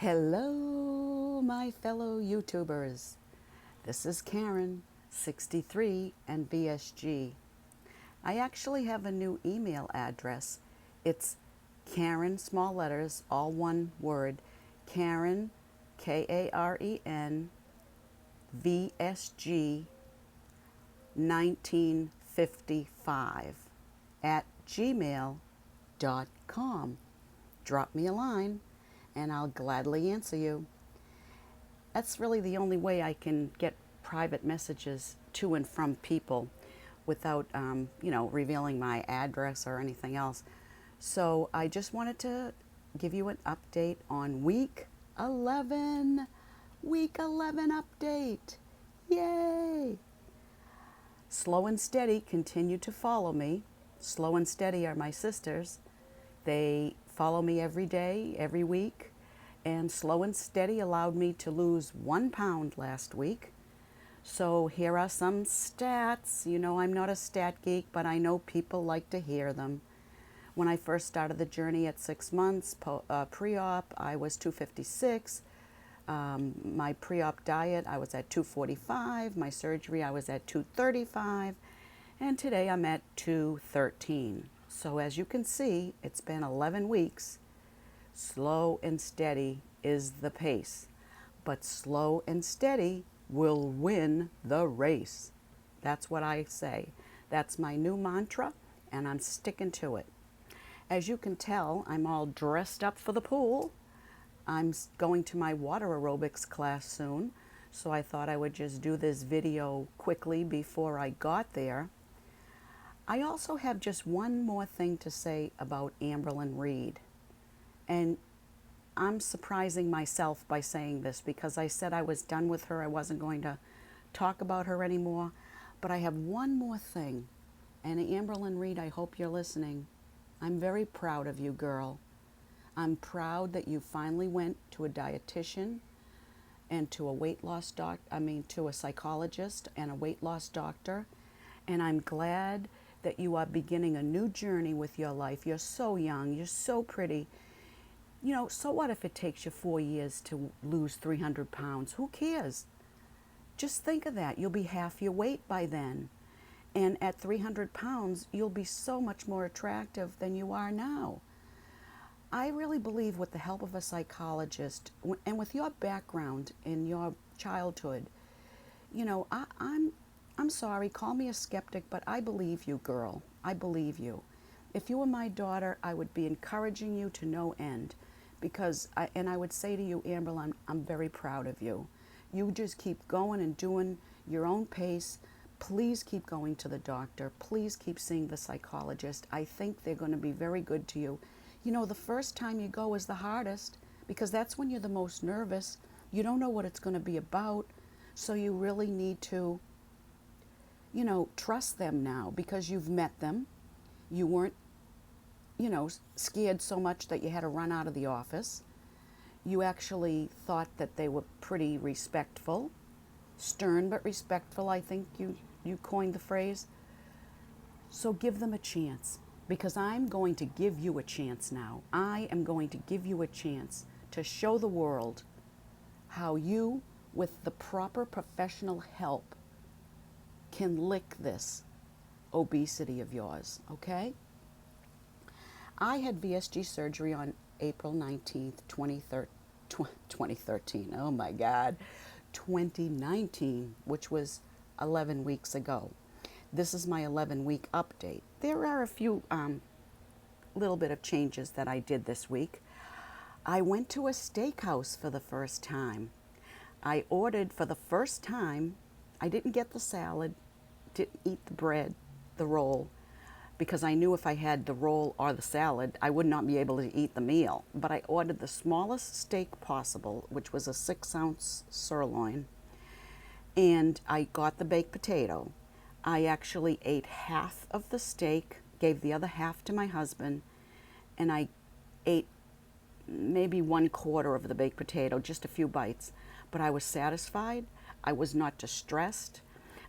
Hello, my fellow YouTubers. This is Karen, 63 and VSG. I actually have a new email address. It's Karen, small letters, all one word, Karen, Karen, VSG 1955 at gmail.com. Drop me a line and I'll gladly answer you. That's really the only way I can get private messages to and from people without, revealing my address or anything else. So I just wanted to give you an update on week 11. Week 11 update. Yay! Slow and Steady continue to follow me. Slow and Steady are my sisters. They follow me every day, every week. And Slow and Steady allowed me to lose 1 pound last week. So here are some stats. You know, I'm not a stat geek, but I know people like to hear them. When I first started the journey at 6 months, pre-op, I was 256. My pre-op diet, I was at 245. My surgery, I was at 235. And today I'm at 213. So as you can see, it's been 11 weeks. Slow and steady is the pace, but slow and steady will win the race. That's what I say. That's my new mantra, and I'm sticking to it. As you can tell, I'm all dressed up for the pool. I'm going to my water aerobics class soon, so I thought I would just do this video quickly before I got there. I also have just one more thing to say about Amberlynn Reid. And I'm surprising myself by saying this because I said I was done with her. I wasn't going to talk about her anymore. But I have one more thing. And Amberlynn Reid, I hope you're listening. I'm very proud of you, girl. I'm proud that you finally went to a dietitian and to a to a psychologist and a weight loss doctor. And I'm glad that you are beginning a new journey with your life. You're so young. You're so pretty. You know, so what if it takes you 4 years to lose 300 pounds? Who cares? Just think of that. You'll be half your weight by then. And at 300 pounds, you'll be so much more attractive than you are now. I really believe with the help of a psychologist and with your background in your childhood, I'm sorry, call me a skeptic, but I believe you, girl. I believe you. If you were my daughter, I would be encouraging you to no end. I would say to you, Amber, I'm very proud of you. You just keep going and doing your own pace. Please keep going to the doctor. Please keep seeing the psychologist. I think they're going to be very good to you. You know, the first time you go is the hardest because that's when you're the most nervous. You don't know what it's going to be about. So you really need to, trust them now because you've met them. You weren't scared so much that you had to run out of the office. You actually thought that they were pretty respectful, stern but respectful, I think you coined the phrase. So give them a chance because I'm going to give you a chance now. I am going to give you a chance to show the world how you, with the proper professional help, can lick this obesity of yours, okay? I had VSG surgery on April 19th, 2013. Oh my God. 2019, which was 11 weeks ago. This is my 11-week update. There are a few little bit of changes that I did this week. I went to a steakhouse for the first time. I ordered for the first time. I didn't get the salad, didn't eat the bread, the roll, because I knew if I had the roll or the salad, I would not be able to eat the meal. But I ordered the smallest steak possible, which was a 6-ounce sirloin, and I got the baked potato. I actually ate half of the steak, gave the other half to my husband, and I ate maybe 1/4 of the baked potato, just a few bites. But I was satisfied. I was not distressed.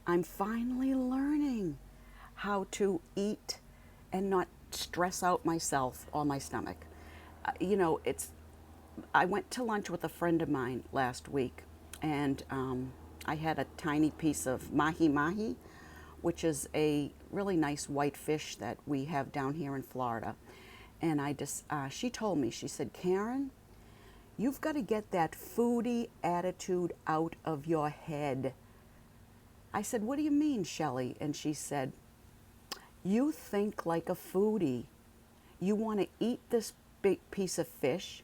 I'm finally learning how to eat and not stress out myself or my stomach. I went to lunch with a friend of mine last week, and I had a tiny piece of mahi mahi, which is a really nice white fish that we have down here in Florida. And she told me, she said, Karen, you've got to get that foodie attitude out of your head. I said, what do you mean, Shelley? And she said, you think like a foodie. You want to eat this big piece of fish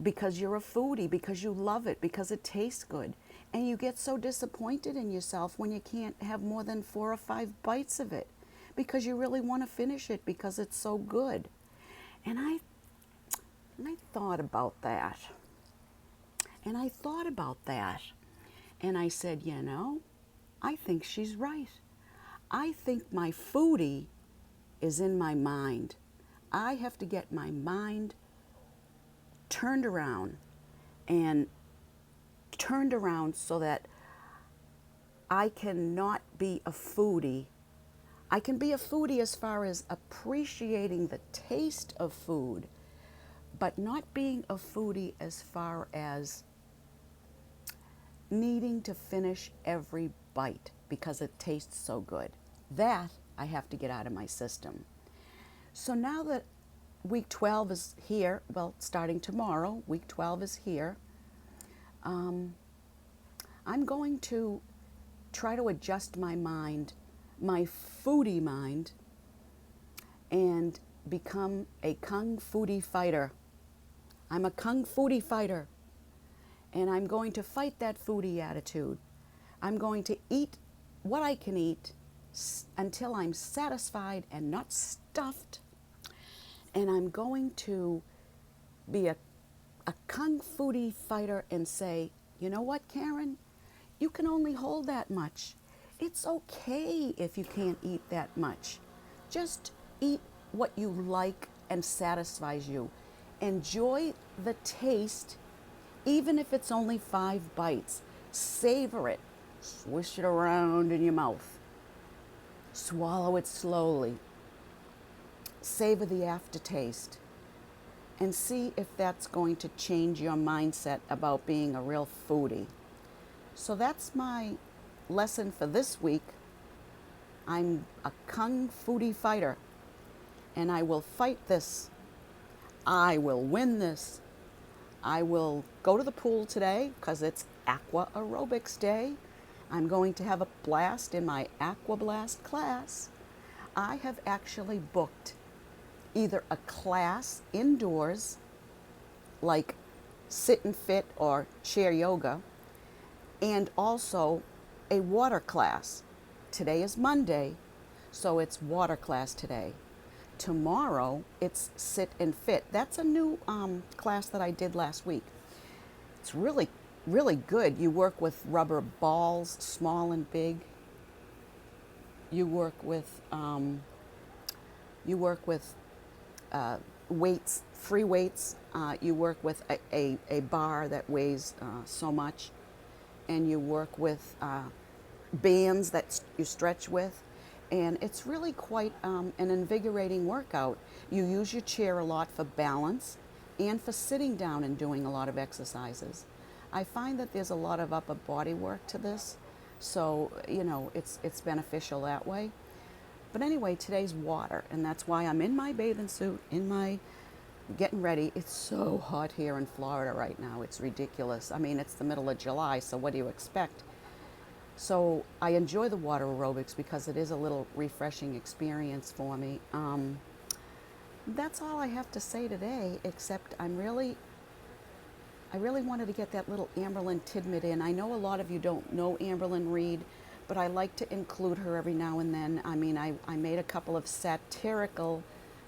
because you're a foodie, because you love it, because it tastes good. And you get so disappointed in yourself when you can't have more than 4 or 5 bites of it because you really want to finish it because it's so good. And I thought about that. And I thought about that. And I said, you know, I think she's right. I think my foodie is in my mind. I have to get my mind turned around so that I can not be a foodie. I can be a foodie as far as appreciating the taste of food, but not being a foodie as far as needing to finish every bite because it tastes so good. That I have to get out of my system. So now that week 12 is here, well, starting tomorrow, week 12 is here, I'm going to try to adjust my mind, my foodie mind, and become a Kung Foodie fighter. I'm a Kung Foodie fighter, and I'm going to fight that foodie attitude. I'm going to eat what I can eat until I'm satisfied and not stuffed. And I'm going to be a Kung Foodie fighter and say, you know what, Karen? You can only hold that much. It's okay if you can't eat that much. Just eat what you like and satisfies you. Enjoy the taste, even if it's only 5 bites. Savor it. Swish it around in your mouth. Swallow it slowly. Savor the aftertaste. And see if that's going to change your mindset about being a real foodie. So that's my lesson for this week. I'm a Kung Foodie fighter, and I will fight this. I will win this. I will go to the pool today because it's Aqua Aerobics Day. I'm going to have a blast in my Aqua Blast class. I have actually booked either a class indoors, like sit and fit or chair yoga, and also a water class. Today is Monday, so it's water class today. Tomorrow, it's sit and fit. That's a new class that I did last week. It's really, really good. You work with rubber balls, small and big. You work with weights, free weights. You work with a bar that weighs so much. And you work with bands that you stretch with. And it's really quite an invigorating workout. You use your chair a lot for balance and for sitting down and doing a lot of exercises. I find that there's a lot of upper body work to this. So, you know, it's beneficial that way. But anyway, today's water, and that's why I'm in my bathing suit, getting ready. It's so hot here in Florida right now. It's ridiculous. I mean, it's the middle of July, so what do you expect? So I enjoy the water aerobics because it is a little refreshing experience for me. That's all I have to say today, except I really wanted to get that little Amberlynn tidbit in. I know a lot of you don't know Amberlynn Reid, but I like to include her every now and then. I mean, I made a couple of satirical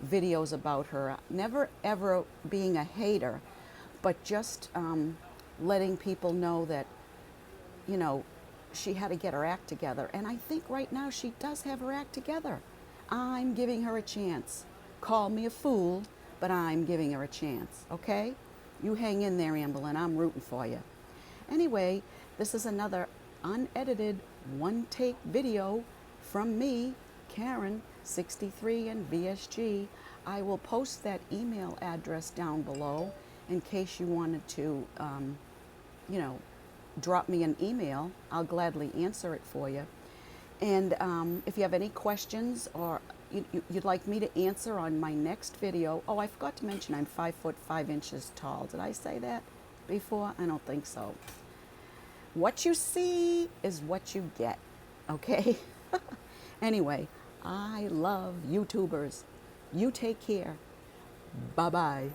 videos about her, never ever being a hater, but just letting people know that, you know, she had to get her act together. And I think right now she does have her act together. I'm giving her a chance. Call me a fool, but I'm giving her a chance, okay? You hang in there, Amberlynn. I'm rooting for you. Anyway, this is another unedited one-take video from me, Karen, 63 and VSG. I will post that email address down below, in case you wanted to, you know, drop me an email. I'll gladly answer it for you. And if you have any questions or you'd like me to answer on my next video. Oh, I forgot to mention I'm 5'5" tall. Did I say that before? I don't think so. What you see is what you get, okay? Anyway, I love YouTubers. You take care. Bye-bye.